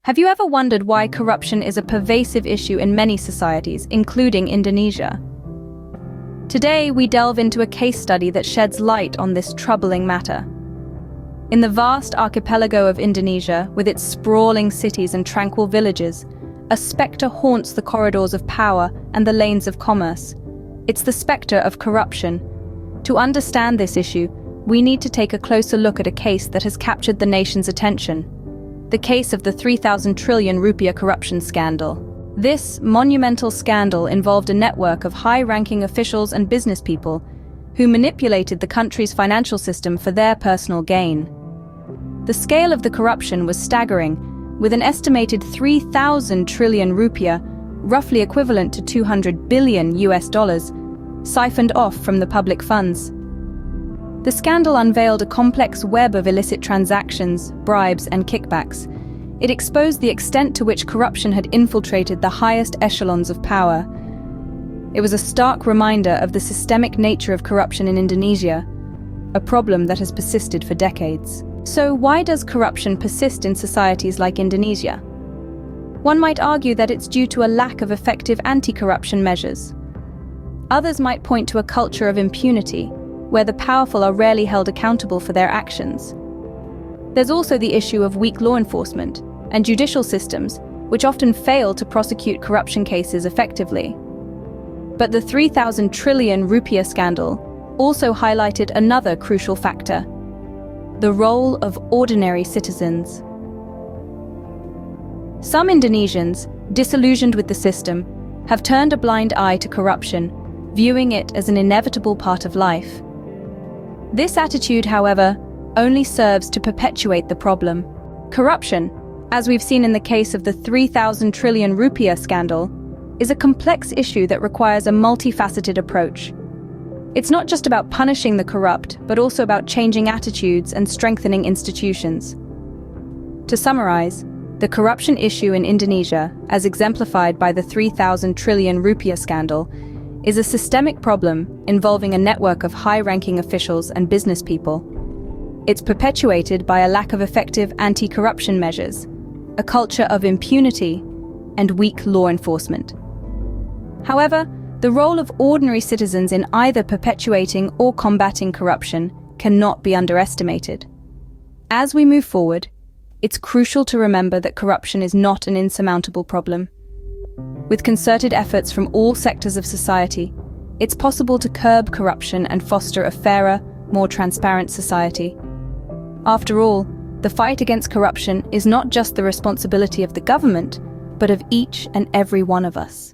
Have you ever wondered why corruption is a pervasive issue in many societies, including Indonesia? Today, we delve into a case study that sheds light on this troubling matter. In the vast archipelago of Indonesia, with its sprawling cities and tranquil villages, a spectre haunts the corridors of power and the lanes of commerce. It's the spectre of corruption. To understand this issue, we need to take a closer look at a case that has captured the nation's attention. The case of the 3,000 trillion rupiah corruption scandal. This monumental scandal involved a network of high-ranking officials and business people who manipulated the country's financial system for their personal gain. The scale of the corruption was staggering, with an estimated 3,000 trillion rupiah, roughly equivalent to $200 billion, siphoned off from the public funds. The scandal unveiled a complex web of illicit transactions, bribes, and kickbacks. It exposed the extent to which corruption had infiltrated the highest echelons of power. It was a stark reminder of the systemic nature of corruption in Indonesia, a problem that has persisted for decades. So why does corruption persist in societies like Indonesia? One might argue that it's due to a lack of effective anti-corruption measures. Others might point to a culture of impunity, where the powerful are rarely held accountable for their actions. There's also the issue of weak law enforcement and judicial systems, which often fail to prosecute corruption cases effectively. But the 3,000 trillion rupiah scandal also highlighted another crucial factor: the role of ordinary citizens. Some Indonesians, disillusioned with the system, have turned a blind eye to corruption, viewing it as an inevitable part of life. This attitude, however, only serves to perpetuate the problem. Corruption, as we've seen in the case of the 3,000 trillion rupiah scandal, is a complex issue that requires a multifaceted approach. It's not just about punishing the corrupt, but also about changing attitudes and strengthening institutions. To summarize, the corruption issue in Indonesia, as exemplified by the 3,000 trillion rupiah scandal, is a systemic problem involving a network of high-ranking officials and business people. It's perpetuated by a lack of effective anti-corruption measures, a culture of impunity, and weak law enforcement. However, the role of ordinary citizens in either perpetuating or combating corruption cannot be underestimated. As we move forward, it's crucial to remember that corruption is not an insurmountable problem. With concerted efforts from all sectors of society, it's possible to curb corruption and foster a fairer, more transparent society. After all, the fight against corruption is not just the responsibility of the government, but of each and every one of us.